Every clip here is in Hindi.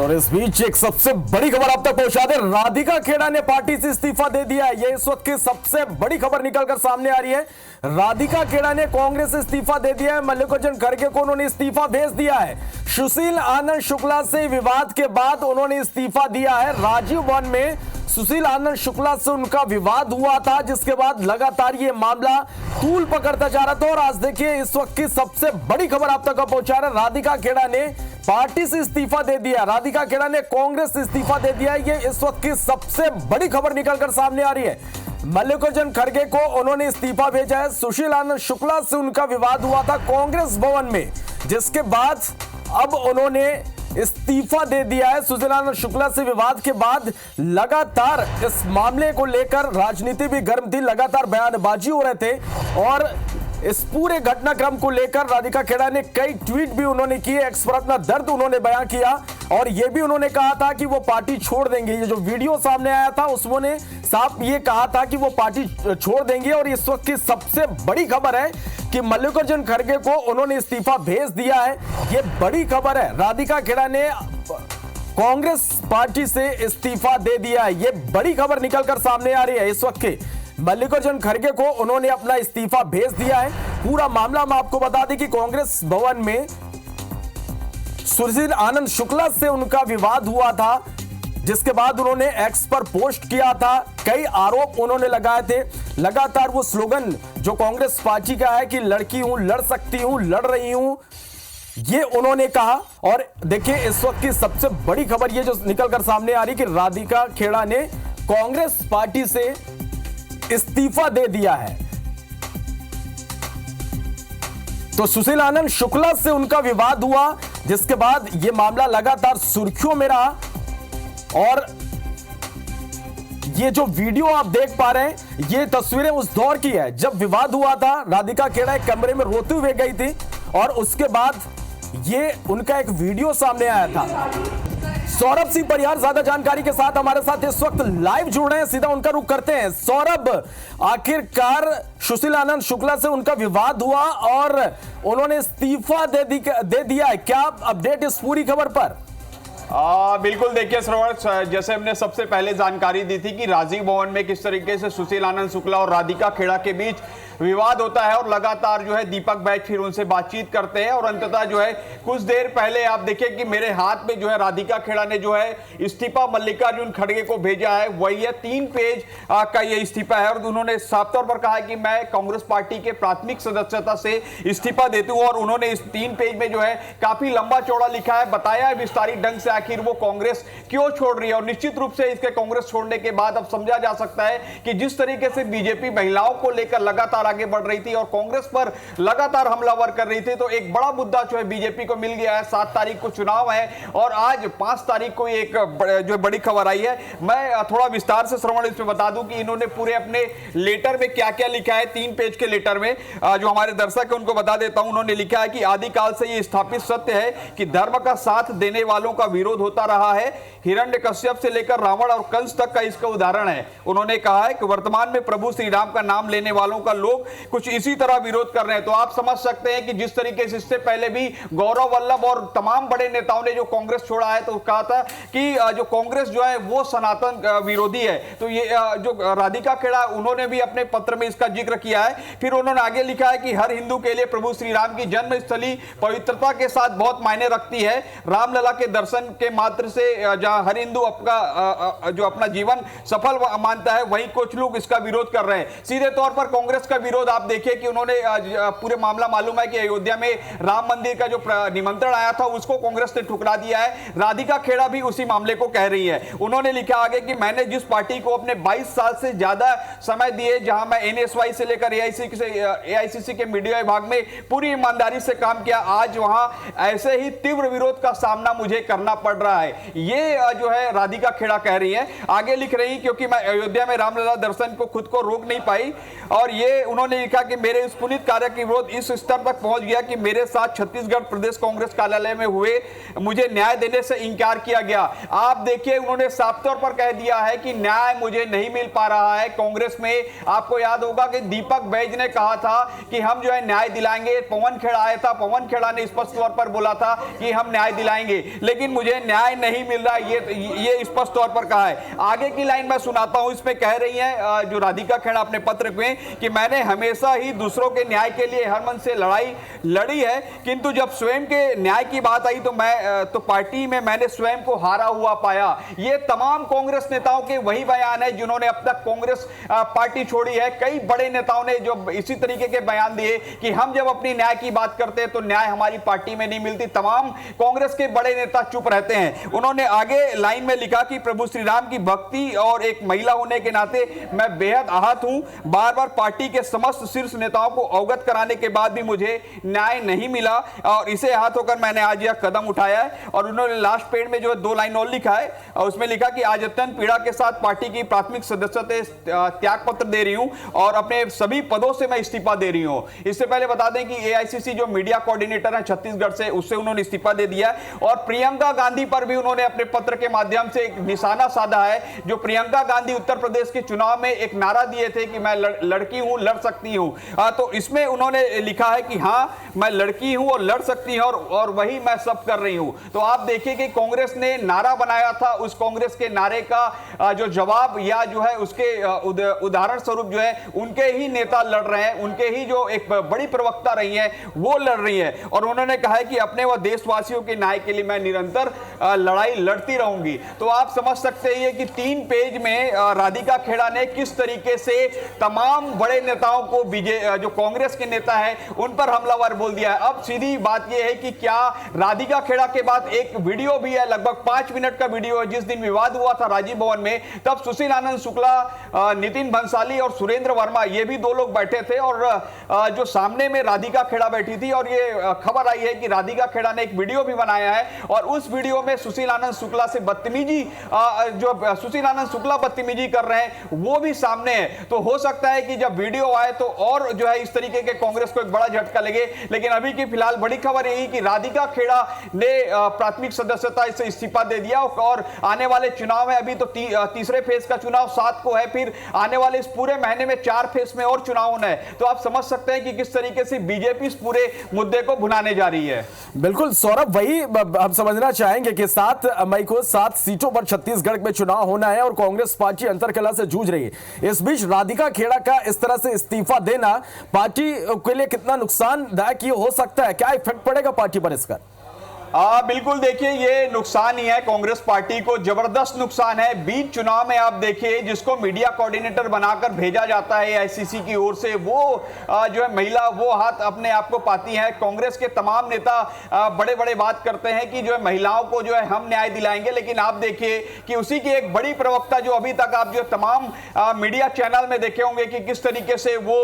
और इस बीच एक सबसे बड़ी खबर आप तक पहुंचा दे, राधिका खेड़ा ने पार्टी से इस्तीफा दे दिया है। ये इस वक्त की सबसे बड़ी खबर निकलकर सामने आ रही है। राधिका खेड़ा ने कांग्रेस से इस्तीफा दे दिया है। मल्लिकार्जुन खड़गे को उन्होंने इस्तीफा भेज दिया है। सुशील आनंद शुक्ला से विवाद के बाद उन्होंने इस्तीफा दिया है। राजीव भवन में सुशील आनंद शुक्ला से उनका विवाद हुआ था, जिसके बाद लगातार ये मामला तूल पकड़ता जा रहा था। और आज देखिए इस वक्त की सबसे बड़ी खबर आप तक पहुंचा रहा है, राधिका खेड़ा ने पार्टी से इस्तीफा दे दिया। राधिका खेड़ा ने कांग्रेस से इस्तीफा दे दिया। ये इस वक्त की सबसे बड़ी खबर निकलकर सामने आ रही है। मल्लिकार्जुन खड़गे को उन्होंने इस्तीफा भेजा है। सुशील आनंद शुक्ला से उनका विवाद हुआ था कांग्रेस भवन में, जिसके बाद अब उन्होंने इस्तीफा दे दिया है। सुशील आनंद शुक्ला से विवाद के बाद लगातार इस मामले को लेकर राजनीति भी गर्म थी, लगातार बयानबाजी हो रहे थे। और इस पूरे घटनाक्रम को लेकर राधिका खेड़ा ने कई ट्वीट भी उन्होंने किए, एक्स पर अपना दर्द उन्होंने बयां किया। और यह भी उन्होंने कहा था कि वो पार्टी छोड़ देंगे। ये जो वीडियो सामने आया था उसमें साफ ये कहा था कि वो पार्टी छोड़ देंगे। और इस वक्त की सबसे बड़ी खबर है कि मल्लिकार्जुन खड़गे को उन्होंने इस्तीफा भेज दिया है। ये बड़ी खबर है, राधिका खेड़ा ने कांग्रेस पार्टी से इस्तीफा दे दिया है। ये बड़ी खबर निकलकर सामने आ रही है इस वक्त की। मल्लिकार्जुन खड़गे को उन्होंने अपना इस्तीफा भेज दिया है। पूरा मामला मैं आपको बता दें कि कांग्रेस भवन में सुशील आनंद शुक्ला से उनका विवाद हुआ था, जिसके बाद उन्होंने एक्स पर पोस्ट किया था। कई आरोप उन्होंने लगाए थे। लगातार वो स्लोगन जो कांग्रेस पार्टी का है कि लड़की हूं, लड़ सकती हूं, लड़ रही हूं, ये उन्होंने कहा। और देखिए इस वक्त की सबसे बड़ी खबर ये जो निकलकर सामने आ रही कि राधिका खेड़ा ने कांग्रेस पार्टी से इस्तीफा दे दिया है। तो सुशील आनंद शुक्ला से उनका विवाद हुआ, जिसके बाद यह मामला लगातार सुर्खियों में रहा। और ये जो वीडियो आप देख पा रहे हैं, ये तस्वीरें उस दौर की है जब विवाद हुआ था। राधिका खेड़ा एक कमरे में रोते हुए गई थी और उसके बाद ये उनका एक वीडियो सामने आया था। सौरभ सिंह परिहार ज्यादा जानकारी के साथ हमारे साथ इस वक्त लाइव जुड़ रहे हैं, सीधा उनका रुख करते हैं। सौरभ, आखिरकार सुशील आनंद शुक्ला से उनका विवाद हुआ और उन्होंने इस्तीफा दे दिया है, क्या अपडेट इस पूरी खबर पर? बिल्कुल, देखिए श्रवण, जैसे हमने सबसे पहले जानकारी दी थी कि राजीव भवन में किस तरीके से सुशील आनंद शुक्ला और राधिका खेड़ा के बीच विवाद होता है और लगातार जो है दीपक बैच फिर उनसे बातचीत करते हैं। और अंततः जो है कुछ देर पहले आप देखिए कि मेरे हाथ में जो है राधिका खेड़ा ने जो है इस्तीफा मल्लिकार्जुन खड़गे को भेजा है। वही है 3 पेज का ये इस्तीफा है और उन्होंने साफ तौर पर कहा है कि मैं कांग्रेस पार्टी के प्राथमिक सदस्यता से इस्तीफा देती हूँ। और उन्होंने इस 3 पेज में जो है काफी लंबा चौड़ा लिखा है, बताया है विस्तारित ढंग से आखिर वो कांग्रेस क्यों छोड़ रही है। और निश्चित रूप से इसके कांग्रेस छोड़ने के बाद अब समझा जा सकता है कि जिस तरीके से बीजेपी महिलाओं को लेकर लगातार आगे बढ़ रही थी और कांग्रेस पर लगातार हमलावर कर रही थी, तो एक बड़ा मुद्दा जो है बीजेपी को मिल गया है। 7 तारीख को चुनाव है और आज 5 तारीख को एक जो बड़ी खबर आई है। मैं थोड़ा विस्तार से श्रवण इसमें बता दूं कि इन्होंने पूरे अपने लेटर में क्या क्या लिखा है। 3 पेज के लेटर में जो हमारे दर्शक है उनको बता देता हूं। उन्होंने लिखा है कि आदिकाल से यह स्थापित सत्य है कि धर्म का साथ देने वालों का विरोध होता रहा है। हिरण्यकश्यप से लेकर रावण और कंस तक का इसका उदाहरण है। उन्होंने कहा है कि वर्तमान में प्रभु श्री राम का नाम लेने वालों का लोग कुछ इसी तरह विरोध कर रहे हैं। तो आप समझ सकते हैं कि जिस तरीके से इससे पहले भी गौरव वल्लभ और तमाम बड़े नेताओं ने जो कांग्रेस छोड़ा है, तो कहा था कि जो कांग्रेस जो है वो सनातन विरोधी है। तो ये जो राधिका खेड़ा उन्होंने भी अपने पत्र में इसका जिक्र किया है। फिर उन्होंने आगे लिखा है कि हर हिंदू के लिए प्रभु श्री राम की जन्मस्थली पवित्रता के साथ बहुत मायने रखती है। रामलला के दर्शन के मात्र से जहां हर हिंदू जो अपना जीवन सफल मानता है, वहीं कुछ लोग इसका विरोध कर रहे हैं। सीधे तौर पर कांग्रेस का विरोध आप देखिए कि उन्होंने पूरे मामला मालूम है कि अयोध्या में राम मंदिर का जो निमंत्रण आया था उसको कांग्रेस ने ठुकरा दिया है। राधिका खेड़ा भी उसी मामले को कह रही है। उन्होंने लिखा आगे कि मैंने जिस पार्टी को अपने 22 साल से ज्यादा समय दिए, जहां मैं एनएसवाई से लेकर एआईसीसी के मीडिया विभाग में पूरी ईमानदारी से काम किया, आज वहां ऐसे ही तीव्र विरोध का सामना मुझे करना पड़ रहा है। ये जो है राधिका खेड़ा कह रही है। आगे लिख रही क्योंकि मैं अयोध्या में रामलला दर्शन को खुद को रोक नहीं पाई। और ये उन्होंने लिखा कि मेरे इस पुनीत कार्य की विरोध इस स्तर तक पहुंच गया कि मेरे साथ छत्तीसगढ़ प्रदेश कांग्रेस कार्यालय में हुए मुझे न्याय देने से इंकार किया गया। आप देखिए, उन्होंने साफ तौर पर कह दिया है कि न्याय मुझे नहीं मिल पा रहा है कांग्रेस में। आपको याद होगा कि दीपक बैज ने कहा था कि हम जो है न्याय दिलाएंगे। पवन खेड़ा आया था, पवन खेड़ा ने स्पष्ट तौर पर बोला था कि हम न्याय दिलाएंगे, लेकिन मुझे न्याय नहीं मिल रहा, ये स्पष्ट तौर पर कहा है। आगे की लाइन मैं सुनाता हूं, इसमें कह रही है जो राधिका खेड़ा अपने पत्र में कि मैंने हमेशा ही दूसरों के न्याय के लिए हर मन से लड़ाई लड़ी है, किंतु जब स्वयं के न्याय की बात आई तो पार्टी में मैंने स्वयं को हारा हुआ पाया। ये तमाम कांग्रेस नेताओं के वही बयान है जिन्होंने अब तक कांग्रेस पार्टी छोड़ी है। कई बड़े नेताओं ने जो इसी तरीके के बयान दिए कि हम जब अपनी न्याय की बात करते हैं तो न्याय हमारी पार्टी में नहीं मिलती। तमाम कांग्रेस के बड़े नेता चुप रहते हैं। उन्होंने आगे लाइन में लिखा कि प्रभु श्री राम की भक्ति और एक महिला होने के नाते मैं बेहद आहत हूं। बार बार पार्टी के समस्त शीर्ष नेताओं को अवगत कराने के बाद भी मुझे न्याय नहीं मिला और इसे आहत होकर मैंने आज यह कदम उठाया है। और उन्होंने लास्ट पेज में जो 2 लाइन और लिखा है और उसमें लिखा कि आज अत्यंत पीड़ा के साथ पार्टी की प्राथमिक सदस्यता त्याग पत्र दे रही हूं और अपने सभी पदों से मैं इस्तीफा दे रही हूं। इससे पहले बता दें कि एआईसीसी जो मीडिया कोऑर्डिनेटर है छत्तीसगढ़ से, उससे उन्होंने इस्तीफा दे दिया और प्रियंका गांधी पर भी उन्होंने अपने पत्र के माध्यम से एक निशाना साधा है। जो प्रियंका गांधी उत्तर प्रदेश के चुनाव में एक नारा दिए थे कि मैं लड़की हूं, लड़ सकती हूं, तो इसमें उन्होंने लिखा है कि हां मैं लड़की हूं और लड़ सकती हूं और वही मैं सब कर रही हूं। तो आप देखिए कि कांग्रेस ने नारा बनाया था, उस कांग्रेस के नारे का जो जवाब या जो है उसके उदाहरण स्वरूप जो है उनके ही नेता लड़ रहे हैं, उनके ही जो एक बड़ी प्रवक्ता रही हैं वो लड़ रही है। और उन्होंने कहा है कि अपने व देशवासियों के न्याय के लिए मैं निरंतर लड़ाई लड़ती रहूंगी। तो आप समझ सकते हैं कि 3 पेज में राधिका खेड़ा ने किस तरीके से तमाम बड़े नेताओं को जो कांग्रेस के नेता है उन पर हमलावर बोल दिया है। अब सीधी बात यह है कि क्या राधिका खेड़ा के बाद एक वीडियो भी है, लगभग 5 मिनट का वीडियो है, जिस दिन विवाद हुआ था राजीव भवन में, तब सुशील आनंद शुक्ला, नितिन भंसाली और सुरेंद्र वर्मा ये भी 2 लोग बैठे थे और जो सामने में राधिका खेड़ा बैठी थी। और ये खबर आई है कि राधिका खेड़ा ने एक वीडियो भी बनाया है और उस वीडियो में सुशील आनंद शुक्ला से बदतमीजी, जो सुशील आनंद शुक्ला बदतमीजी कर रहे हैं वो भी सामने है। तो हो सकता है कि जब वीडियो आए तो और जो है इस तरीके के कांग्रेस को एक बड़ा झटका लगे। लेकिन अभी की फिलहाल बड़ी खबर यही कि राधिका खेड़ा ने प्राथमिक सदस्यता से इस्तीफा दे दिया और आने वाले चुनाव है, अभी तो तीसरे फेज का चुनाव 7 को है, फिर आने वाले इस पूरे महीने में 4 फेज में और चुनाव होना है। तो आप समझ सकते हैं कि किस तरीके से बीजेपी इस पूरे मुद्दे को भुनाने जा रही है। बिल्कुल सौरभ, वही हम समझना चाहेंगे कि 7 मई को 7 सीटों पर छत्तीसगढ़ में चुनाव होना है और कांग्रेस पार्टी अंतरकलह से जूझ रही है। इस बीच राधिका खेड़ा का इस तरह से इस्तीफा देना पार्टी के लिए कितना नुकसानदायक हो सकता है? क्या इफेक्ट पड़ेगा पार्टी पर इसका? बिल्कुल देखिए, ये नुकसान ही है कांग्रेस पार्टी को, जबरदस्त नुकसान है। बीच चुनाव में आप देखिए जिसको मीडिया कोऑर्डिनेटर बनाकर भेजा जाता है एआईसीसी की ओर से, वो जो है महिला वो हाथ अपने आप को पाती है। कांग्रेस के तमाम नेता बड़े बड़े बात करते हैं कि जो है महिलाओं को जो है हम न्याय दिलाएंगे, लेकिन आप देखिए कि उसी की एक बड़ी प्रवक्ता जो अभी तक आप जो तमाम मीडिया चैनल में देखे होंगे कि किस तरीके से वो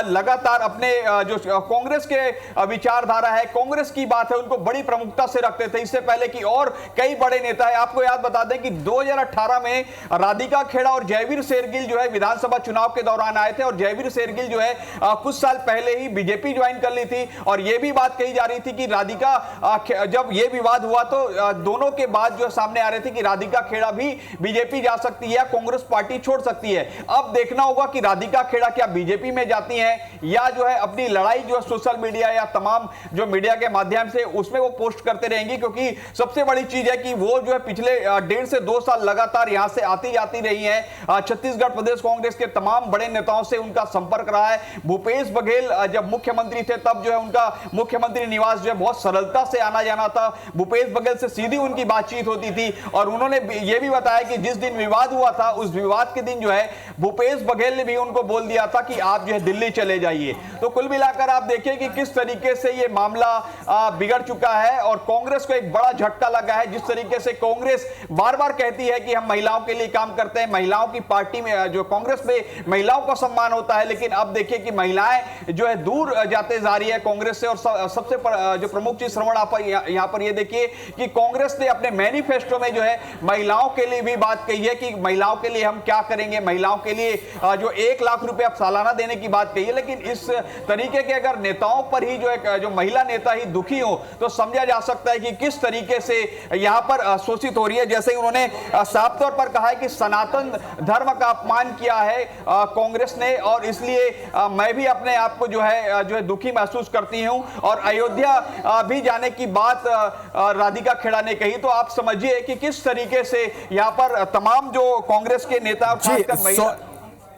लगातार अपने जो कांग्रेस के विचारधारा है, कांग्रेस की बात है, उनको बड़ी प्रमुखता से रखते थे। इससे पहले कि और कई बड़े नेता है, आपको याद बता दें कि 2018 में राधिका खेड़ा और जयवीर शेरगिल जो है विधानसभा चुनाव के दौरान आए थे और जयवीर शेरगिल जो है कुछ साल पहले ही बीजेपी ज्वाइन कर ली थी। और यह भी बात कही जा रही थी कि राधिका, जब यह विवाद हुआ तो दोनों के बाद जो सामने आ रहे थे कि राधिका खेड़ा भी बीजेपी जा सकती है, कांग्रेस पार्टी छोड़ सकती है। अब देखना होगा कि राधिका खेड़ा क्या बीजेपी में जाती है या जो है अपनी लड़ाई जो सोशल मीडिया या तमाम जो मीडिया के माध्यम से उसमें वो पोस्ट करते रहेंगी। क्योंकि सबसे बड़ी चीज है कि वो जो है पिछले 1.5 से 2 साल लगातार यहां से आती जाती रही है। छत्तीसगढ़ प्रदेश कांग्रेस के तमाम बड़े नेताओं से उनका संपर्क रहा है। भूपेश बघेल जब मुख्यमंत्री थे तब जो है उनका मुख्यमंत्री निवास जो है बहुत सरलता से आना जाना था। भूपेश बघेल से सीधी उनकी बातचीत होती थी और उन्होंने यह भी बताया कि जिस दिन विवाद हुआ था उस विवाद के दिन जो है भूपेश बघेल ने भी उनको बोल दिया था कि आप जो है दिल्ली चले जाइए। तो कुल मिलाकर आप देखिए कि किस तरीके से यह मामला बिगड़ चुका है और कांग्रेस को एक बड़ा झटका लगा है। जिस तरीके से कांग्रेस बार बार कहती है कि हम महिलाओं के लिए काम करते हैं, महिलाओं की पार्टी में जो कांग्रेस में महिलाओं का सम्मान होता है, लेकिन अब देखिए कि महिलाएं जो है दूर जाते जा रही है कांग्रेस से। और सबसे जो प्रमुख चीज श्रवण आप यहां पर ये देखिए कि कांग्रेस ने अपने मैनिफेस्टो में जो है महिलाओं के लिए भी बात कही है कि महिलाओं के लिए हम क्या करेंगे, महिलाओं के लिए जो 1 लाख रुपए आप सालाना देने की बात कही है। लेकिन इस तरीके के अगर नेताओं पर ही जो महिला नेता ही दुखी हो तो समझा जा सकता है कि किस तरीके से यहां पर शोषित हो रही है। जैसे ही उन्होंने साफ तौर पर कहा है कि सनातन धर्म का अपमान किया है कांग्रेस ने, और इसलिए मैं भी अपने आप को जो है दुखी महसूस करती हूं। और अयोध्या भी जाने की बात राधिका खेड़ा ने कही, तो आप समझिए कि किस तरीके से यहां पर तमाम जो कांग्रेस के नेता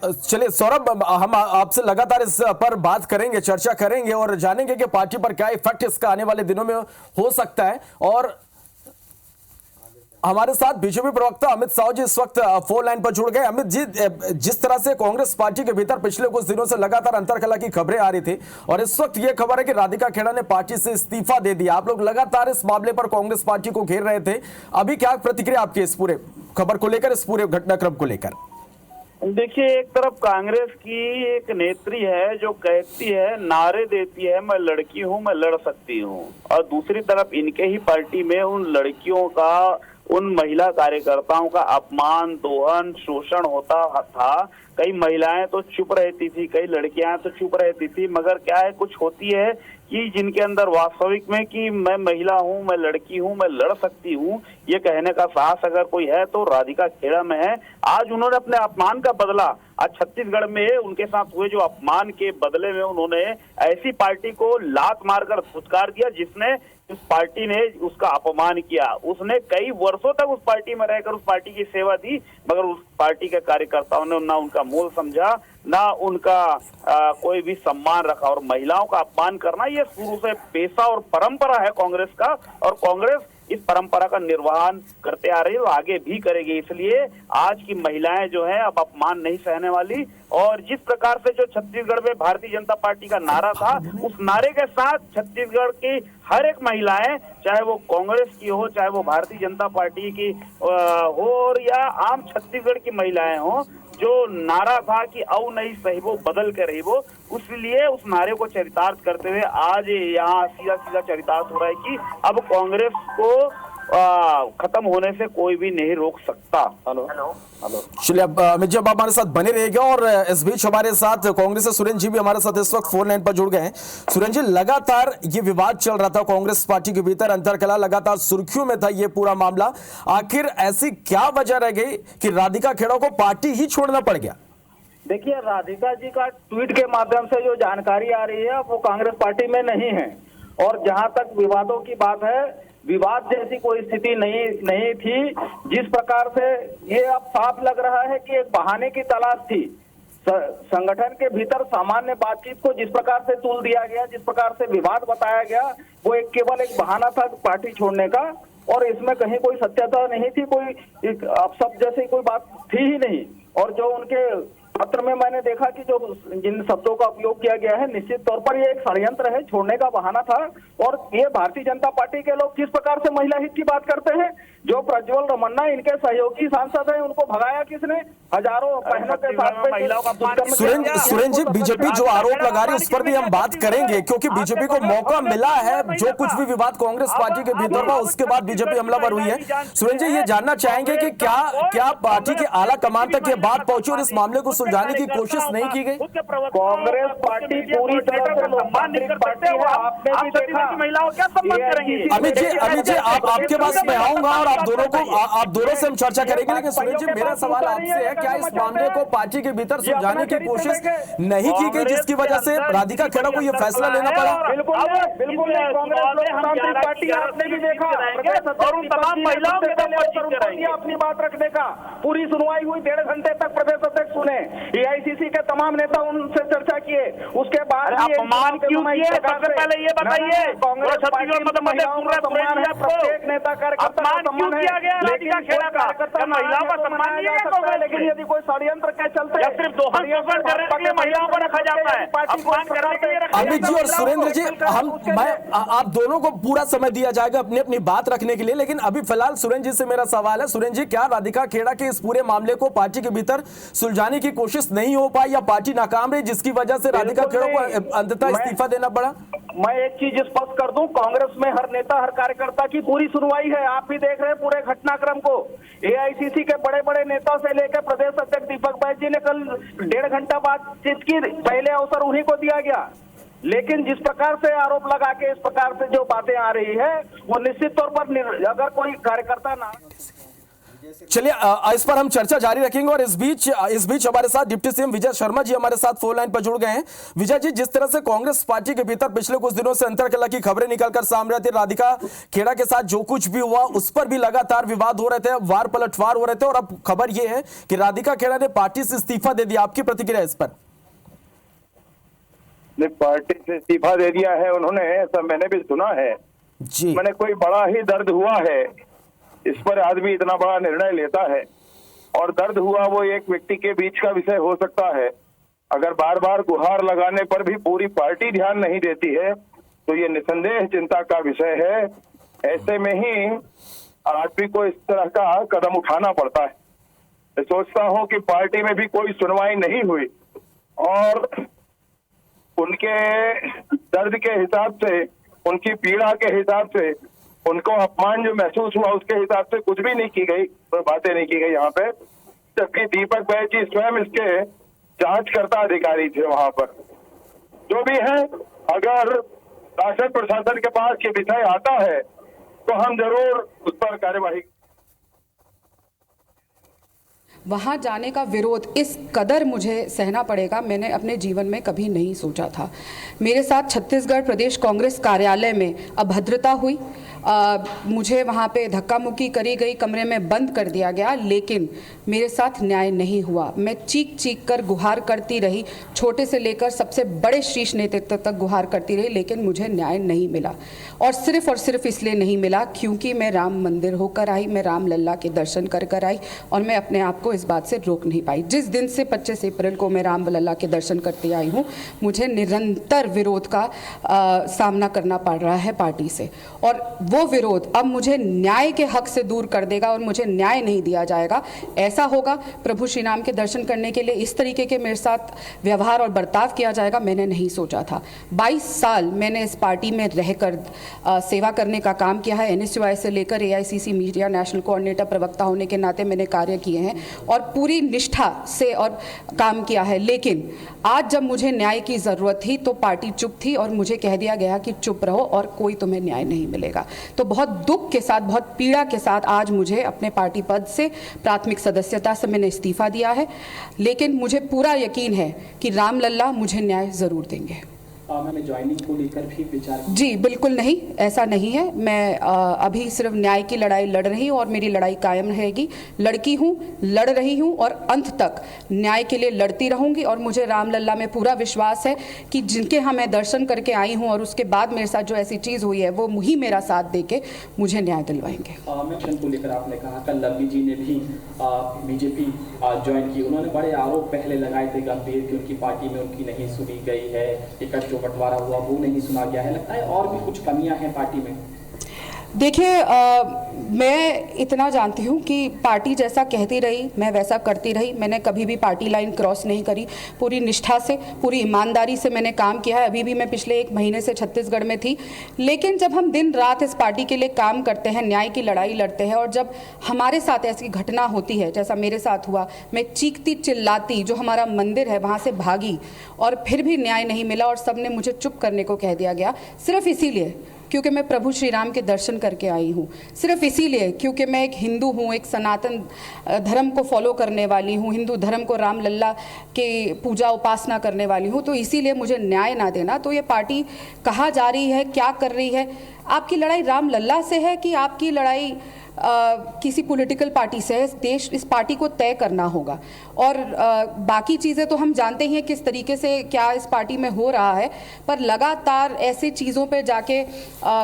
चलिए सौरभ, हम आपसे लगातार इस पर बात करेंगे, चर्चा करेंगे और जानेंगे कि पार्टी पर क्या इफेक्ट इसका आने वाले दिनों में हो सकता है। और हमारे साथ बीजेपी प्रवक्ता अमित साहू जी इस वक्त फोन लाइन पर जुड़ गए। अमित जी, जिस तरह से कांग्रेस पार्टी के भीतर पिछले कुछ दिनों से लगातार अंतरकलह की खबरें आ रही थी और इस वक्त यह खबर है कि राधिका खेड़ा ने पार्टी से इस्तीफा दे दिया, आप लोग लगातार इस मामले पर कांग्रेस पार्टी को घेर रहे थे, अभी क्या प्रतिक्रिया आपकी इस पूरे खबर को लेकर, इस पूरे घटनाक्रम को लेकर? देखिए, एक तरफ कांग्रेस की एक नेत्री है जो कहती है, नारे देती है, मैं लड़की हूं, मैं लड़ सकती हूं, और दूसरी तरफ इनके ही पार्टी में उन लड़कियों का, उन महिला कार्यकर्ताओं का अपमान, दोहन, शोषण होता था। कई महिलाएं तो चुप रहती थी, कई लड़कियां तो चुप रहती थी, मगर क्या है, कुछ होती है कि जिनके अंदर वास्तविक में कि मैं महिला हूं, मैं लड़की हूं, मैं लड़ सकती हूं, ये कहने का साहस अगर कोई है तो राधिका खेड़ा में है। आज उन्होंने अपने अपमान का बदला, आज छत्तीसगढ़ में उनके साथ हुए जो अपमान के बदले में उन्होंने ऐसी पार्टी को लात मारकर फुटकार दिया जिसने, उस पार्टी ने उसका अपमान किया। उसने कई वर्षों तक उस पार्टी में रहकर उस पार्टी की सेवा दी, मगर उस पार्टी के कार्यकर्ताओं ने ना उनका मूल समझा, ना उनका कोई भी सम्मान रखा। और महिलाओं का अपमान करना ये शुरू से पेशा और परंपरा है कांग्रेस का, और कांग्रेस इस परंपरा का निर्वहन करते आ रही है, आगे भी करेगी। इसलिए आज की महिलाएं जो है अब अपमान नहीं सहने वाली। और जिस प्रकार से जो छत्तीसगढ़ में भारतीय जनता पार्टी का नारा था, उस नारे के साथ छत्तीसगढ़ की हर एक महिलाएं, चाहे वो कांग्रेस की हो, चाहे वो भारतीय जनता पार्टी की हो, और या आम छत्तीसगढ़ की महिलाएं हो, जो नारा था कि औ नहीं सही वो बदल के रही वो, उसलिए उस नारे को चरितार्थ करते हुए आज यहाँ सीधा सीधा चरितार्थ हो रहा है कि अब कांग्रेस को खत्म होने से कोई भी नहीं रोक सकता। हेलो हेलो, चलिए अब अमित जी, अब हमारे साथ बने रहेगा। और इस बीच हमारे साथ कांग्रेस से सुरेंद्र जी भी हमारे साथ इस वक्त फोन लाइन पर जुड़ गए हैं। सुरेंद्र जी, लगातार ये विवाद चल रहा था कांग्रेस पार्टी के भीतर, अंतरकलह लगातार सुर्खियों में था ये पूरा मामला, आखिर ऐसी क्या वजह रह गई कि राधिका खेड़ा को पार्टी ही छोड़ना पड़ गया? देखिए, राधिका जी का ट्वीट के माध्यम से जो जानकारी आ रही है वो कांग्रेस पार्टी में नहीं है। और जहां तक विवादों की बात है, विवाद जैसी कोई स्थिति नहीं थी। जिस प्रकार से ये अब साफ लग रहा है कि एक बहाने की तलाश थी। संगठन के भीतर सामान्य बातचीत को जिस प्रकार से तूल दिया गया, जिस प्रकार से विवाद बताया गया, वो केवल एक बहाना था पार्टी छोड़ने का, और इसमें कहीं कोई सत्यता नहीं थी, कोई अपशब्द जैसी कोई बात थी ही नहीं। और जो उनके पत्र में मैंने देखा कि जो जिन शब्दों का उपयोग किया गया है, निश्चित तौर पर ये एक षड्यंत्र है, छोड़ने का बहाना था। और ये भारतीय जनता पार्टी के लोग किस प्रकार से महिला हित की बात करते हैं, जो प्रज्वल रमन्ना इनके सहयोगी सांसद हैं, उनको भगाया किसने? हजारों बहनों के साथ महिलाओं का। सुरेंद्र जी, बीजेपी जो आरोप लगा रही है उस पर भी हम बात करेंगे, क्योंकि बीजेपी को मौका मिला है, जो कुछ भी विवाद कांग्रेस पार्टी के भीतर हुआ उसके बाद बीजेपी हमलावर हुई है। सुरेंद्र जी, ये जानना चाहेंगे कि क्या पार्टी के आला कमान तक ये बात पहुंची और इस मामले को सुलझाने की कोशिश नहीं की गई? कांग्रेस पार्टी पूरी तरह से लोकतांत्रिक पार्टी है, आपने भी देखा। महिलाओं क्या सम्मान करेंगे? अमित जी, आपके पास मैं आऊंगा और आप दोनों से हम चर्चा करेंगे, लेकिन सुरेंद्र जी, मेरा सवाल आपसे है, क्या इस मामले को पार्टी के भीतर सुलझाने की कोशिश नहीं की गई, जिसकी वजह से राधिका खेड़ा को यह फैसला लेना पड़ा? बिल्कुल कांग्रेस पार्टी, आपने भी देखा, और उन तमाम महिलाओं के अपनी बात रखने का पूरी सुनवाई हुई, 1.5 घंटे तक प्रदेश अध्यक्ष सुने। एआईसीसी के तमाम नेता उनसे चर्चा किए, उसके बाद अपमान क्यों किए? सबसे पहले ये बताइए, कांग्रेस पार्टी में महिलाओं का सम्मान है, प्रत्येक नेता कार्यकर्ता का सम्मान है, राधिका खेड़ा का महिलाओं का सम्मान नहीं है, लेकिन यदि कोई षड्यंत्र के चलते सिर्फ दोहन शोषण करने के लिए महिलाओं को रखा जाता है, अपमान करने के लिए रखा अमित जी और सुरेंद्र जी, आप दोनों को पूरा समय दिया जाएगा अपनी अपनी बात रखने के लिए, लेकिन अभी फिलहाल सुरेंद्र जी से मेरा सवाल है। सुरेंद्र जी, क्या राधिका खेड़ा के इस पूरे मामले को पार्टी के भीतर सुलझाने की कोशिश नहीं हो पाई या पार्टी नाकाम रही, जिसकी वजह से राधिका खेड़ा को अंततः इस्तीफा देना पड़ा? मैं एक चीज स्पष्ट कर दूं, कांग्रेस में हर नेता हर कार्यकर्ता की पूरी सुनवाई है। आप भी देख रहे हैं पूरे घटनाक्रम को। एआईसीसी के बड़े बड़े नेताओं से लेकर प्रदेश अध्यक्ष दीपक बैज जी ने कल 1.5 घंटा बातचीत की, पहले अवसर उन्हीं को दिया गया। लेकिन जिस प्रकार से आरोप लगा के इस प्रकार से जो बातें आ रही है, वो निश्चित तौर पर अगर कोई कार्यकर्ता ना, चलिए इस पर हम चर्चा जारी रखेंगे। और इस बीच हमारे साथ डिप्टी सीएम विजय शर्मा जी हमारे साथ फोन लाइन पर जुड़ गए हैं। विजय जी, जिस तरह से कांग्रेस पार्टी के भीतर पिछले कुछ दिनों से अंतरकलह की खबरें निकलकर सामने आती, राधिका खेड़ा के साथ जो कुछ भी हुआ उस पर भी लगातार विवाद हो रहे थे, वार पलटवार हो रहे थे, और अब खबर यह है कि राधिका खेड़ा ने पार्टी से इस्तीफा दे दिया। आपकी प्रतिक्रिया इस पर? पार्टी से इस्तीफा दे दिया है उन्होंने, ऐसा मैंने भी सुना है जी। मैंने कोई बड़ा ही दर्द हुआ है इस पर आदमी इतना बड़ा निर्णय लेता है, और दर्द हुआ वो एक व्यक्ति के बीच का विषय हो सकता है। अगर बार बार गुहार लगाने पर भी पूरी पार्टी ध्यान नहीं देती है तो ये निसंदेह चिंता का विषय है। ऐसे में ही आदमी को इस तरह का कदम उठाना पड़ता है। मैं सोचता हूं कि पार्टी में भी कोई सुनवाई नहीं हुई और उनके दर्द के हिसाब से, उनकी पीड़ा के हिसाब से, उनको अपमान जो महसूस हुआ उसके हिसाब से कुछ भी नहीं की गई, कोई बातें नहीं की गई यहाँ पे। जबकि दीपक बैज जी स्वयं इसके जांचकर्ता अधिकारी थे वहां पर। जो भी है, अगर शासन प्रशासन के पास ये विषय आता है तो हम जरूर उस पर कार्यवाही। वहाँ जाने का विरोध इस कदर मुझे सहना पड़ेगा, मैंने अपने जीवन में कभी नहीं सोचा था। मेरे साथ छत्तीसगढ़ प्रदेश कांग्रेस कार्यालय में अभद्रता हुई, मुझे वहाँ पे धक्का मुक्की करी गई, कमरे में बंद कर दिया गया, लेकिन मेरे साथ न्याय नहीं हुआ। मैं चीख चीख कर गुहार करती रही, छोटे से लेकर सबसे बड़े शीर्ष नेतृत्व तक गुहार करती रही, लेकिन मुझे न्याय नहीं मिला। और सिर्फ इसलिए नहीं मिला क्योंकि मैं राम मंदिर होकर आई, मैं राम लल्ला के दर्शन कर कर आई, और मैं अपने आप को इस बात से रोक नहीं पाई। जिस दिन से 25 अप्रैल को मैं राम लल्ला के दर्शन करते आई हूँ, मुझे निरंतर विरोध का सामना करना पड़ रहा है पार्टी से, और वो विरोध अब मुझे न्याय के हक से दूर कर देगा और मुझे न्याय नहीं दिया जाएगा। ऐसा होगा, प्रभु श्री राम के दर्शन करने के लिए इस तरीके के मेरे साथ व्यवहार और बर्ताव किया जाएगा, मैंने नहीं सोचा था। 22 साल मैंने इस पार्टी में रहकर सेवा करने का काम किया है। NSUI से लेकर AICC मीडिया नेशनल कोऑर्डिनेटर प्रवक्ता होने के नाते मैंने कार्य किए हैं और पूरी निष्ठा से और काम किया है। लेकिन आज जब मुझे न्याय की ज़रूरत थी तो पार्टी चुप थी और मुझे कह दिया गया कि चुप रहो और कोई तुम्हें न्याय नहीं मिलेगा। तो बहुत दुख के साथ, बहुत पीड़ा के साथ आज मुझे अपने पार्टी पद से, प्राथमिक सदस्यता से मैंने इस्तीफा दिया है। लेकिन मुझे पूरा यकीन है कि राम लल्ला मुझे न्याय ज़रूर देंगे। मैंने ज्वाइनिंग को लेकर भी विचार जी बिल्कुल नहीं, ऐसा नहीं है। मैं अभी सिर्फ न्याय की लड़ाई लड़ रही हूँ और मेरी लड़ाई कायम रहेगी। लड़की हूँ, लड़ रही हूँ और अंत तक न्याय के लिए लड़ती रहूँगी। और मुझे राम लल्ला में पूरा विश्वास है कि जिनके यहाँ मैं दर्शन करके आई हूँ और उसके बाद मेरे साथ जो ऐसी चीज़ हुई है वो ही मेरा साथ दे के मुझे न्याय दिलवाएंगे। मिशन को लेकर आपने कहा, कल लवली जी ने भी बीजेपी ज्वाइन की। उन्होंने बड़े आरोप पहले लगाए थे गंभीर कि उनकी पार्टी में उनकी नहीं सुनी गई है, टिकट बंटवारा हुआ वो नहीं सुना गया है। लगता है और भी कुछ कमियां हैं पार्टी में। देखिए, मैं इतना जानती हूँ कि पार्टी जैसा कहती रही मैं वैसा करती रही। मैंने कभी भी पार्टी लाइन क्रॉस नहीं करी। पूरी निष्ठा से, पूरी ईमानदारी से मैंने काम किया है। अभी भी मैं पिछले 1 महीने से छत्तीसगढ़ में थी। लेकिन जब हम दिन रात इस पार्टी के लिए काम करते हैं, न्याय की लड़ाई लड़ते हैं, और जब हमारे साथ ऐसी घटना होती है जैसा मेरे साथ हुआ, मैं चीखती चिल्लाती जो हमारा मंदिर है वहाँ से भागी और फिर भी न्याय नहीं मिला और सब ने मुझे चुप करने को कह दिया गया, सिर्फ इसीलिए क्योंकि मैं प्रभु श्री राम के दर्शन करके आई हूँ। सिर्फ इसीलिए क्योंकि मैं एक हिंदू हूँ, एक सनातन धर्म को फॉलो करने वाली हूँ, हिंदू धर्म को, राम लल्ला के पूजा उपासना करने वाली हूँ। तो इसीलिए मुझे न्याय ना देना। तो ये पार्टी कहाँ जा रही है, क्या कर रही है? आपकी लड़ाई राम लल्ला से है कि आपकी लड़ाई किसी पॉलिटिकल पार्टी से है। इस पार्टी को तय करना होगा और बाकी चीज़ें तो हम जानते ही हैं किस तरीके से क्या इस पार्टी में हो रहा है, पर लगातार ऐसी चीज़ों पे जाके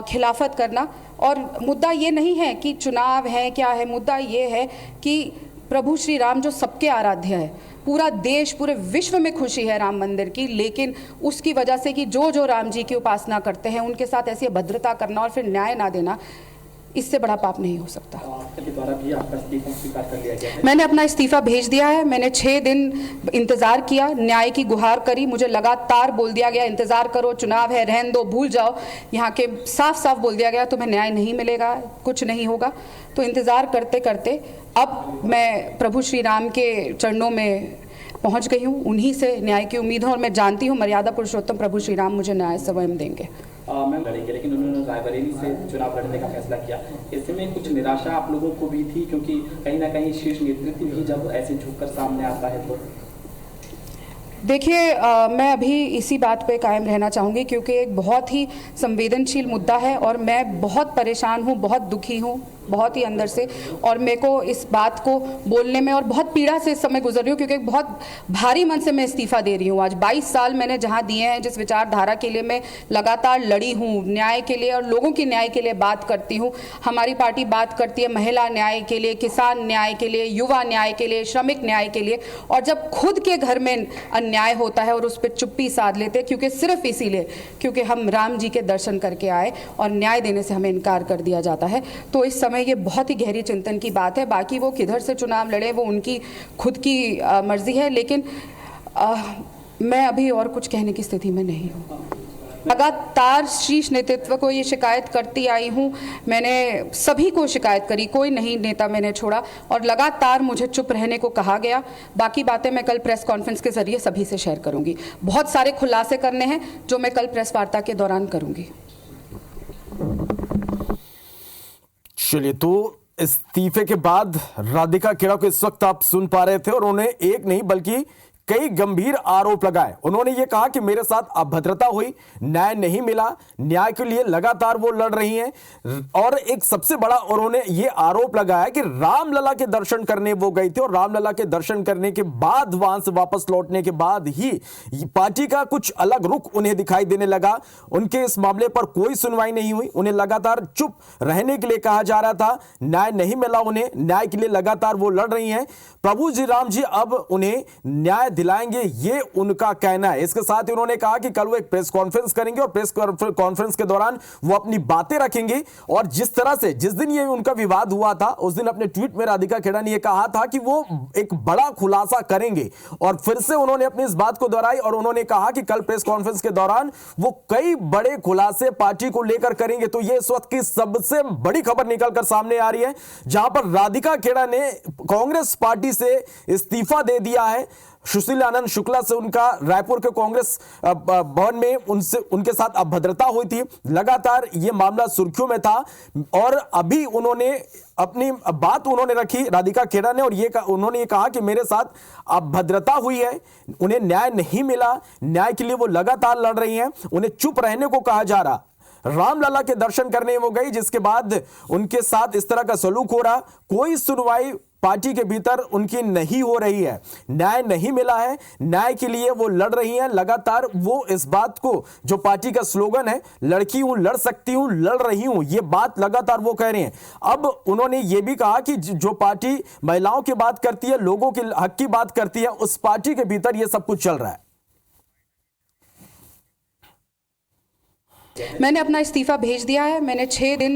खिलाफत करना। और मुद्दा ये नहीं है कि चुनाव है क्या है, मुद्दा ये है कि प्रभु श्री राम जो सबके आराध्य है, पूरा देश पूरे विश्व में खुशी है राम मंदिर की, लेकिन उसकी वजह से कि जो राम जी की उपासना करते हैं उनके साथ ऐसी अभद्रता करना और फिर न्याय ना देना, इससे बड़ा पाप नहीं हो सकता। आपके द्वारा भी आपका इस्तीफा स्वीकार कर लिया गया है? मैंने अपना इस्तीफा भेज दिया है। मैंने 6 दिन इंतज़ार किया, न्याय की गुहार करी, मुझे लगातार बोल दिया गया इंतज़ार करो, चुनाव है, रहन दो, भूल जाओ। यहाँ के साफ साफ बोल दिया गया तुम्हें न्याय नहीं मिलेगा, कुछ नहीं होगा। तो इंतज़ार करते करते अब मैं प्रभु श्री राम के चरणों में पहुँच गई हूँ। उन्हीं से न्याय की उम्मीद है और मैं जानती हूँ मर्यादा पुरुषोत्तम प्रभु श्री राम मुझे न्याय स्वयं देंगे। मैम लड़ेंगे, लेकिन उन्होंने रायबरेली से चुनाव लड़ने का फैसला किया। इसमें कुछ निराशा आप लोगों को भी थी, क्योंकि कहीं ना कहीं शीर्ष नेतृत्व भी जब ऐसे झुककर सामने आता है तो? देखिए, मैं अभी इसी बात पे कायम रहना चाहूँगी क्योंकि एक बहुत ही संवेदनशील मुद्दा है और मैं बहुत परेशान हूँ, बहुत दुखी हूँ, बहुत ही अंदर से। और मेरे को इस बात को बोलने में और बहुत पीड़ा से इस समय गुजर रही हूँ क्योंकि एक बहुत भारी मन से मैं इस्तीफ़ा दे रही हूँ। आज 22 साल मैंने जहाँ दिए हैं, जिस विचारधारा के लिए मैं लगातार लड़ी हूँ, न्याय के लिए और लोगों की न्याय के लिए बात करती हूँ। हमारी पार्टी बात करती है महिला न्याय के लिए, किसान न्याय के लिए, युवा न्याय के लिए, श्रमिक न्याय के लिए। और जब खुद के घर में अन्याय होता है और उस पर चुप्पी साध लेते हैं, क्योंकि सिर्फ इसीलिए क्योंकि हम राम जी के दर्शन करके आए और न्याय देने से हमें इनकार कर दिया जाता है, तो इस समय ये बहुत ही गहरी चिंतन की बात है। बाकी वो किधर से चुनाव लड़े वो उनकी खुद की मर्जी है, लेकिन मैं अभी और कुछ कहने की स्थिति में नहीं हूँ। लगातार शीर्ष नेतृत्व को ये शिकायत करती आई हूँ, मैंने सभी को शिकायत करी, कोई नहीं नेता मैंने छोड़ा और लगातार मुझे चुप रहने को कहा गया। बाकी बातें मैं कल प्रेस कॉन्फ्रेंस के जरिए सभी से शेयर करूँगी। बहुत सारे खुलासे करने हैं जो मैं कल प्रेस वार्ता के दौरान करूँगी। चलिए, तो इस्तीफे के बाद राधिका खेड़ा को इस वक्त आप सुन पा रहे थे और उन्हें एक नहीं बल्कि कई गंभीर आरोप लगाए। उन्होंने ये कहा कि मेरे साथ अभद्रता हुई, न्याय नहीं मिला, न्याय के लिए लगातार वो लड़ रही हैं। और एक सबसे बड़ा उन्होंने ये आरोप लगाया कि रामलला के दर्शन करने वो गई थी और रामलला के दर्शन करने के बाद वहां से वापस लौटने के बाद ही पार्टी का कुछ अलग रुख उन्हें दिखाई देने लगा। उनके इस मामले पर कोई सुनवाई नहीं हुई, उन्हें लगातार चुप रहने के लिए कहा जा रहा था, न्याय नहीं मिला उन्हें, न्याय के लिए लगातार वो लड़ रही हैं। प्रभु जी राम जी अब उन्हें न्याय दिलाएंगे, ये उनका कहना है। इसके साथ ही उन्होंने कहा कि कल वो एक प्रेस कॉन्फ्रेंस करेंगे और प्रेस कॉन्फ्रेंस के दौरान वो अपनी बातें रखेंगे। और जिस तरह से जिस दिन ये उनका विवाद हुआ था उस दिन अपने ट्वीट में राधिका खेड़ा ने यह कहा था कि वो एक बड़ा खुलासा करेंगे और फिर से उन्होंने अपनी इस बात को दोहराई और उन्होंने कहा कि कल प्रेस कॉन्फ्रेंस के दौरान वो कई बड़े खुलासे पार्टी को लेकर करेंगे। तो ये इस वक्त की सबसे बड़ी खबर निकलकर सामने आ रही है, जहां पर राधिका खेड़ा ने कांग्रेस पार्टी से इस्तीफा दे दिया है। सुशील आनंद शुक्ला से उनका रायपुर के कांग्रेस भवन में उनके साथ अभद्रता हुई थी, लगातार ये मामला सुर्खियों में था और अभी उन्होंने अपनी बात उन्होंने रखी राधिका खेड़ा ने और उन्होंने ये कहा कि मेरे साथ अभद्रता हुई है, उन्हें न्याय नहीं मिला, न्याय के लिए वो लगातार लड़ रही हैं, उन्हें चुप रहने को कहा जा रहा। रामलला के दर्शन करने वो गई, जिसके बाद उनके साथ इस तरह का सलूक हो रहा, कोई सुनवाई पार्टी के भीतर उनकी नहीं हो रही है, न्याय नहीं मिला है, न्याय के लिए वो लड़ रही हैं। लगातार वो इस बात को, जो पार्टी का स्लोगन है, लड़की हूं लड़ सकती हूं लड़ रही हूं, ये बात लगातार वो कह रहे हैं। अब उन्होंने ये भी कहा कि जो पार्टी महिलाओं की बात करती है, लोगों के हक की बात करती है, उस पार्टी के भीतर ये सब कुछ चल रहा है। मैंने अपना इस्तीफा भेज दिया है। मैंने 6 दिन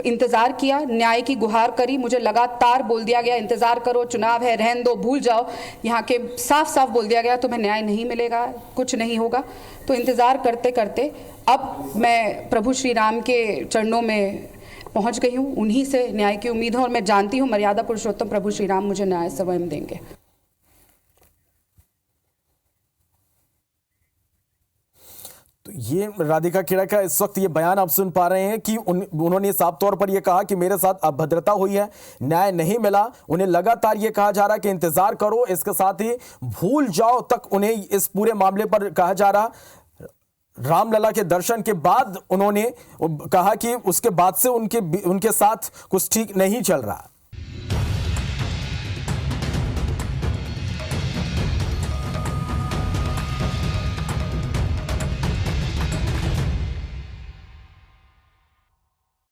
इंतज़ार किया, न्याय की गुहार करी, मुझे लगातार बोल दिया गया इंतज़ार करो, चुनाव है, रहन दो, भूल जाओ। यहाँ के साफ साफ बोल दिया गया तुम्हें न्याय नहीं मिलेगा, कुछ नहीं होगा। तो इंतज़ार करते करते अब मैं प्रभु श्री राम के चरणों में पहुँच गई हूँ। उन्हीं से न्याय की उम्मीद है और मैं जानती हूँ मर्यादा पुरुषोत्तम प्रभु श्री राम मुझे न्याय स्वयं देंगे। तो ये राधिका खेड़ा का इस वक्त ये बयान आप सुन पा रहे हैं कि उन्होंने साफ तौर पर यह कहा कि मेरे साथ अभद्रता हुई है, न्याय नहीं मिला, उन्हें लगातार ये कहा जा रहा है कि इंतजार करो, इसके साथ ही भूल जाओ तक उन्हें इस पूरे मामले पर कहा जा रहा। रामलला के दर्शन के बाद उन्होंने कहा कि उसके बाद से उनके साथ कुछ ठीक नहीं चल रहा।